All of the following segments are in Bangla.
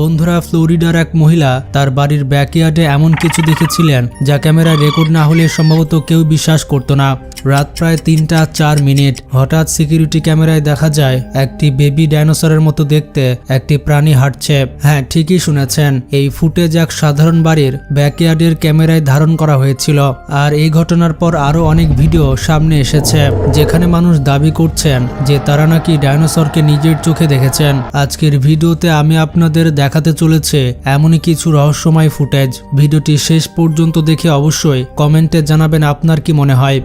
বন্ধুরা, ফ্লোরিডার এক মহিলা তার বাড়ির ব্যাকইয়ার্ডে এমন কিছু দেখেছিলেন যা ক্যামেরায় রেকর্ড না হলে সম্ভবত কেউ বিশ্বাস করত না। রাত প্রায় 3:04 হঠাৎ সিকিউরিটি ক্যামেরায় দেখা যায় একটি বেবি ডাইনোসরের মতো দেখতে একটি প্রাণী হাঁটছে। হ্যাঁ, ঠিকই শুনেছেন, এই ফুটেজ এক সাধারণ বাড়ির ব্যাকইয়ার্ডের ক্যামেরায় ধারণ করা হয়েছিল। আর এই ঘটনার পর আরো অনেক ভিডিও সামনে এসেছে যেখানে মানুষ দাবি করছেন যে তারা নাকি ডাইনোসরকে নিজের চোখে দেখেছেন। আজকের ভিডিওতে আমি আপনাদের দেখাতে চলেছে এমনই কিছু রহস্যময় ফুটেজ। ভিডিওটি শেষ পর্যন্ত দেখে অবশ্যই কমেন্টে জানাবেন আপনার কি মনে হয়।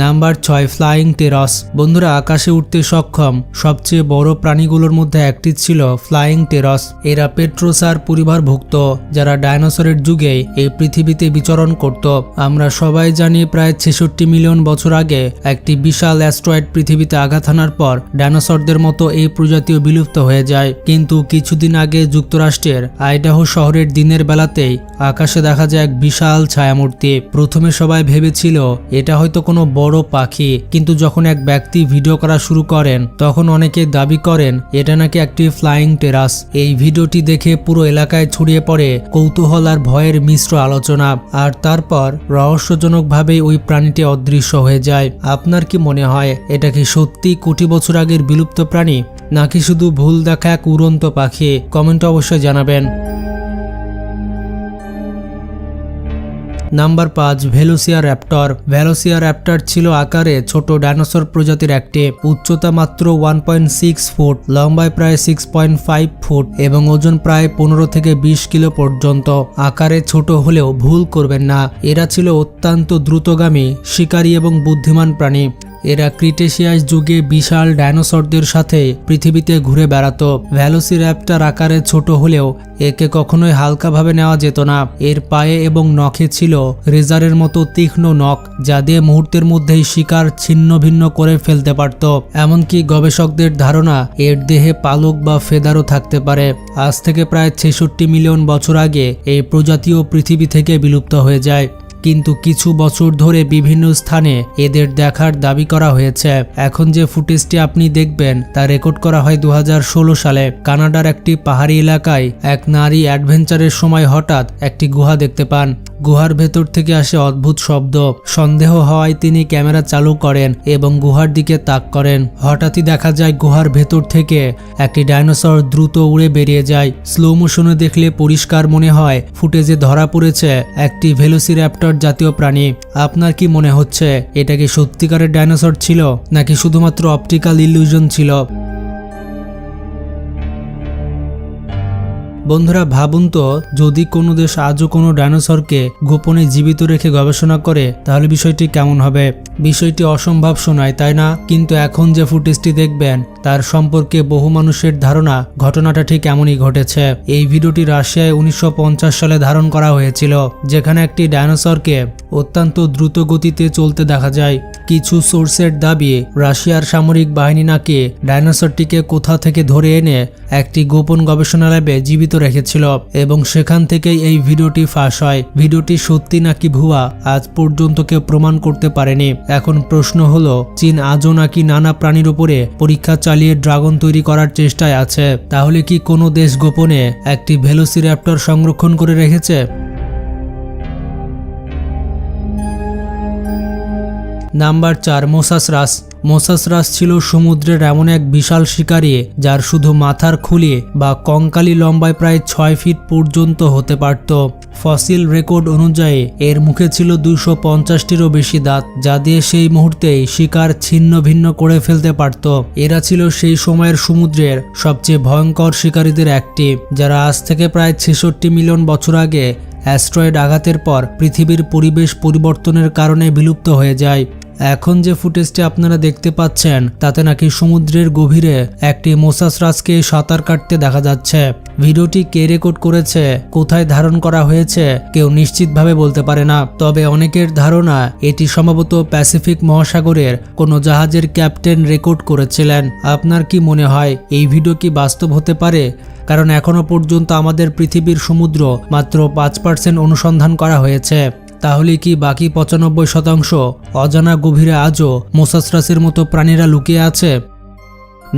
Number 6, flying terrors. বন্ধুরা, আকাশে উঠতে সক্ষম সবচেয়ে বড় প্রাণীগুলোর মধ্যে একটি ছিল ফ্লাইং টেরস। এরা পেট্রোসার পরিবারভুক্ত, যারা ডাইনোসরের যুগে এই পৃথিবীতে বিচরণ করত। আমরা সবাই জানি প্রায় 66 মিলিয়ন বছর আগে একটি বিশাল অ্যাস্ট্রয়েড পৃথিবীতে আঘাত হানার পর ডাইনোসরদের মতো এই প্রজাতিও বিলুপ্ত হয়ে যায়। কিন্তু কিছুদিন আগে যুক্তরাষ্ট্রের আইডাহো শহরের দিনের বেলাতেই আকাশে দেখা যায় এক বিশাল ছায়ামূর্তি। প্রথমে সবাই ভেবেছিল এটা হয়তো কোনো বড় পাখি, কিন্তু যখন এক ব্যক্তি ভিডিও করা শুরু করেন তখন অনেকে দাবি করেন এটা নাকি একটি ফ্লাইং টেরাস। এই ভিডিওটি দেখে পুরো এলাকায় ছড়িয়ে পড়ে কৌতূহল আর ভয়ের মিশ্র আলোচনা। আর তারপর রহস্যজনকভাবেই ওই প্রাণীটি অদৃশ্য হয়ে যায়। আপনার কি মনে হয় এটা কি সত্যি কোটি বছর আগের বিলুপ্ত প্রাণী, নাকি শুধু ভুল দেখা এক উড়ন্ত পাখি? কমেন্টে অবশ্যই জানাবেন। Number 5, velociraptor. ভেলোসিরাপ্টর ছিল আকারে ছোট ডাইনোসর প্রজাতির একটি। উচ্চতা মাত্র 1.6 ফুট, লম্বায় প্রায় 6.5 ফুট এবং ওজন প্রায় 15 থেকে 20 কিলো পর্যন্ত। আকারে ছোট হলেও ভুল করবেন না, এরা ছিল অত্যন্ত দ্রুতগামী, শিকারী এবং বুদ্ধিমান প্রাণী। এরা ক্রিটেশিয়াস যুগে বিশাল ডাইনোসরদের সাথে পৃথিবীতে ঘুরে বেড়াতো। ভেলোসিরাপ্টর আকারে ছোট হলেও একে কখনোই হালকাভাবে নেওয়া যেত না। এর পায়ে এবং নখে ছিল রেজারের মতো তীক্ষ্ণ নখ, যা দিয়ে মুহূর্তের মধ্যেই শিকার ছিন্ন ভিন্ন করে ফেলতে পারত। এমনকি গবেষকদের ধারণা এর দেহে পালক বা ফেদারও থাকতে পারে। আজ থেকে প্রায় 66 মিলিয়ন বছর আগে এই প্রজাতিও পৃথিবী থেকে বিলুপ্ত হয়ে যায়। কিন্তু কিছু বছর ধরে বিভিন্ন স্থানে এদের দেখার দাবি করা হয়েছে। এখন যে ফুটেজটি আপনি দেখবেন তা রেকর্ড করা হয় 2016 সালে। কানাডার একটি পাহাড়ি এলাকায় এক নারী অ্যাডভেঞ্চারের সময় হঠাৎ একটি গুহা দেখতে পান। গুহার ভেতর থেকে আসে অদ্ভুত শব্দ। সন্দেহ হওয়ায় তিনি ক্যামেরা চালু করেন এবং গুহার দিকে তাক করেন। হঠাৎই দেখা যায় গুহার ভেতর থেকে একটি ডাইনোসর দ্রুত উড়ে বেরিয়ে যায়। স্লো মোশনে দেখলে পরিষ্কার মনে হয় ফুটেজে ধরা পড়েছে একটি ভেলোসিরাপ্টর জাতীয় প্রাণী। আপনার কি মনে হচ্ছে এটা কি সত্যিকারের ডাইনোসর ছিল, নাকি শুধুমাত্র অপটিক্যাল ইলিউশন ছিল? বন্ধুরা, ভাবুন তো, যদি কোনো দেশ আজও কোনো ডাইনোসরকে গোপনে জীবিত রেখে গবেষণা করে তাহলে বিষয়টি কেমন হবে? বিষয়টি অসম্ভব শোনায়, তাই না? কিন্তু এখন যে ফুটেজটি দেখবেন তার সম্পর্কে বহু মানুষের ধারণা ঘটনাটা ঠিক এমনই ঘটেছে। এই ভিডিওটি রাশিয়ায় 1950 সালে ধারণ করা হয়েছিল, যেখানে একটি ডাইনোসরকে অত্যন্ত দ্রুত গতিতে চলতে দেখা যায়। কিছু সোর্সের দাবি রাশিয়ার সামরিক বাহিনী নাকি ডাইনোসরটিকে কোথা থেকে ধরে এনে একটি গোপন গবেষণা ল্যাবে জীবিত রেখেছিল এবং সেখান থেকেই এই ভিডিওটি ফাঁস হয়। ভিডিওটি সত্যি নাকি ভুয়া আজ পর্যন্ত কেউ প্রমাণ করতে পারেনি। এখন প্রশ্ন হলো, চীন আজও নাকি নানা প্রাণীর উপরে পরীক্ষা চালিয়ে ড্রাগন তৈরি করার চেষ্টায় আছে? তাহলে কি কোনো দেশ গোপনে একটি ভেলোসিরাপ্টর সংরক্ষণ করে রেখেছে? Number 4, Mosasaurus. মোসাসরাস ছিল সমুদ্রের এমন এক বিশাল শিকারী যার শুধু মাথার খুলি বা কঙ্কালি লম্বায় প্রায় 6 ফিট পর্যন্ত হতে পারত। ফসিল রেকর্ড অনুযায়ী এর মুখে ছিল 250টিরও বেশি দাঁত, যা দিয়ে সেই মুহূর্তেই শিকার ছিন্ন ভিন্ন করে ফেলতে পারত। এরা ছিল সেই সময়ের সমুদ্রের সবচেয়ে ভয়ঙ্কর শিকারীদের একটি, যারা আজ থেকে প্রায় 66 মিলিয়ন বছর আগে অ্যাস্ট্রয়েড আঘাতের পর পৃথিবীর পরিবেশ পরিবর্তনের কারণে বিলুপ্ত হয়ে যায়। এখন যে ফুটেজটি আপনারা দেখতে পাচ্ছেন তাতে নাকি সমুদ্রের গভীরে একটি মোসাসরাসকে সাঁতার কাটতে দেখা যাচ্ছে। ভিডিওটি কে রেকর্ড করেছে, কোথায় ধারণ করা হয়েছে কেউ নিশ্চিতভাবে বলতে পারে না। তবে অনেকের ধারণা এটি সম্ভবত প্যাসিফিক মহাসাগরের কোনো জাহাজের ক্যাপ্টেন রেকর্ড করেছিলেন। আপনার কি মনে হয় এই ভিডিও কি বাস্তব হতে পারে? কারণ এখনো পর্যন্ত আমাদের পৃথিবীর সমুদ্র মাত্র 5% অনুসন্ধান করা হয়েছে। তাহলে কি বাকি 95% অজানা গভীরে আজও মোসাসরাসের মতো প্রাণীরা লুকিয়ে আছে?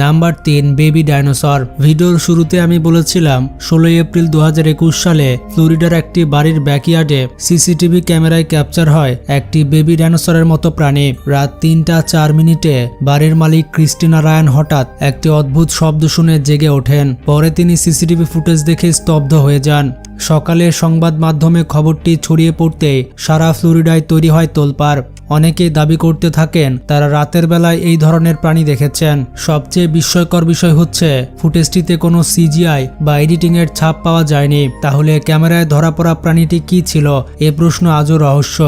Number 3, baby dinosaur. ভিডিওর শুরুতে আমি বলেছিলাম 16 এপ্রিল 2021 সালে ফ্লোরিডার একটি বাড়ির ব্যাকইয়ার্ডে সিসিটিভি ক্যামেরায় ক্যাপচার হয় একটি বেবি ডাইনোসরের মতো প্রাণী। রাত 3টা 4 মিনিটে বাড়ির মালিক ক্রিস্টিনা রায়ান হঠাৎ একটি অদ্ভুত শব্দ শুনে জেগে ওঠেন। পরে তিনি সিসিটিভি ফুটেজ দেখে স্তব্ধ হয়ে যান। সকালে সংবাদ মাধ্যমে খবরটি ছড়িয়ে পড়তেই সারা ফ্লোরিডায় তৈরি হয় তোলপাড়। অনেকেই দাবি করতে থাকেন তারা রাতের বেলায় এই ধরনের প্রাণী দেখেছেন। সবচেয়ে বিস্ময়কর বিষয় হচ্ছে ফুটেজটিতে কোনো সিজিআই বা এডিটিং এর ছাপ পাওয়া যায়নি। তাহলে ক্যামেরায় ধরা পড়া প্রাণীটি কি ছিল? এ প্রশ্ন আজও রহস্য।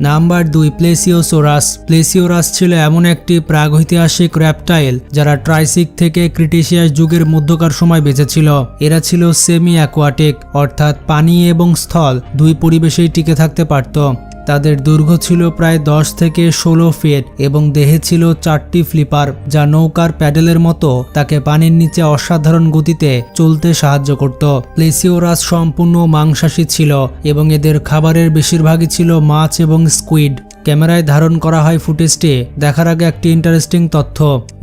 নাম্বার 2, প্লেসিওসোরাস। প্লেসিওরাস ছিল এমন একটি প্রাগৈতিহাসিক র্যাপটাইল যারা ট্রাইসিক থেকে ক্রিটেশিয়াস যুগের মধ্যকার সময় বেঁচেছিল। এরা ছিল সেমি অ্যাকোয়াটিক, অর্থাৎ পানি এবং স্থল দুই পরিবেশেই টিকে থাকতে পারত। তাদের দৈর্ঘ্য ছিল প্রায় 10 থেকে 16 ফিট এবং দেহে ছিল 4টি ফ্লিপার, যা নৌকার প্যাডেলের মতো তাকে পানির নিচে অসাধারণ গতিতে চলতে সাহায্য করত। প্লেসিওরাস সম্পূর্ণ মাংসাশী ছিল এবং এদের খাবারের বেশিরভাগই ছিল মাছ এবং স্কুইড। ক্যামেরায় ধারণ করা হয় ফুটেজটি দেখার আগে একটি ইন্টারেস্টিং তথ্য,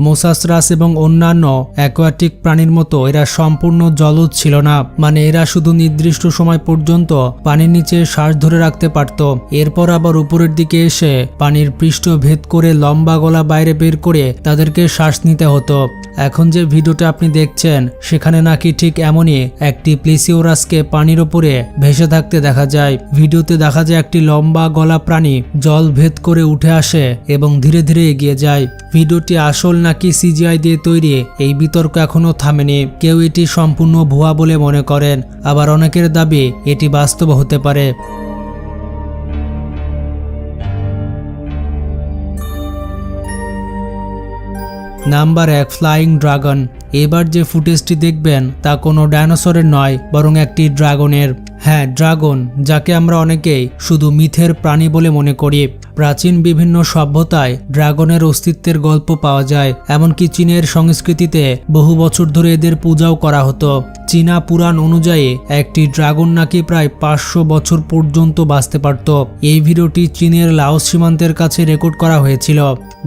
মোসাসরাস এবং অন্যান্য অ্যাকোয়াটিক প্রাণীর মতো এরা সম্পূর্ণ জলজ ছিল না। মানে এরা শুধু নির্দিষ্ট সময় পর্যন্ত পানির নিচে শ্বাস ধরে রাখতে পারত। এরপর আবার উপরের দিকে এসে পানির পৃষ্ঠ ভেদ করে লম্বা গলা বাইরে বের করে তাদেরকে শ্বাস নিতে হতো। এখন যে ভিডিওটা আপনি দেখছেন সেখানে নাকি ঠিক এমনই একটি প্লেসিওরাসকে পানির ওপরে ভেসে থাকতে দেখা যায়। ভিডিওতে দেখা যায় একটি লম্বা গলা প্রাণী জল ভেদ করে উঠে আসে এবং ধীরে ধীরে এগিয়ে যায়। ভিডিওটি আসল নাকি সিজিআই দিয়ে তৈরি এই বিতর্ক এখনো থামেনি। কেউ এটি সম্পূর্ণ ভুয়া বলে মনে করেন, আবার অনেকের দাবি এটি বাস্তব হতে পারে। Number 1, flying dragon. এবার যে ফুটেজটি দেখবেন তা কোনো ডাইনোসরের নয়, বরং একটি ড্রাগনের। হ্যাঁ, ড্রাগন, যাকে আমরা অনেকেই শুধু মিথের প্রাণী বলে মনে করি। প্রাচীন বিভিন্ন সভ্যতায় ড্রাগনের অস্তিত্বের গল্প পাওয়া যায়। এমনকি চীনের সংস্কৃতিতে বহু বছর ধরে এদের পূজাও করা হতো। চীনা পুরাণ অনুযায়ী একটি ড্রাগন নাকি প্রায় 500 বছর পর্যন্ত বাঁচতে পারত। এই ভিডিওটি চীনের লাওস সীমান্তের কাছে রেকর্ড করা হয়েছিল।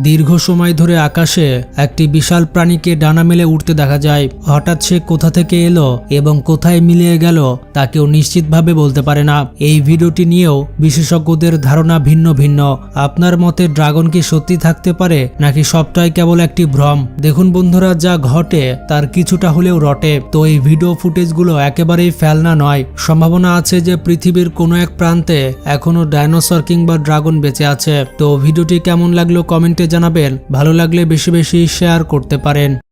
দীর্ঘ সময় ধরে আকাশে একটি বিশাল প্রাণীকে ডানা মেলে উঠতে দেখা যায়। হঠাৎ সে কোথা থেকে এলো এবং কোথায় মিলিয়ে গেল তা কেউ নিশ্চিতভাবে বলতে পারে না। এই ভিডিওটি নিয়েও বিশেষজ্ঞদের ধারণা ভিন্ন ভিন্ন। আপনার মতে ড্রাগন কি সত্যি থাকতে পারে নাকি সবটাই কেবল একটি ভ্রম? দেখুন বন্ধুরা, যা ঘটে তার কিছুটা হলেও রটে। তো এই ভিডিও ফুটেজগুলো একেবারেই ফেলনা নয়। সম্ভাবনা আছে যে পৃথিবীর কোনো এক প্রান্তে এখনো ডাইনোসর কিংবা ড্রাগন বেঁচে আছে। তো ভিডিওটি কেমন লাগলো কমেন্টে জানাবেন। ভালো লাগলে বেশি বেশি শেয়ার করতে পারেন।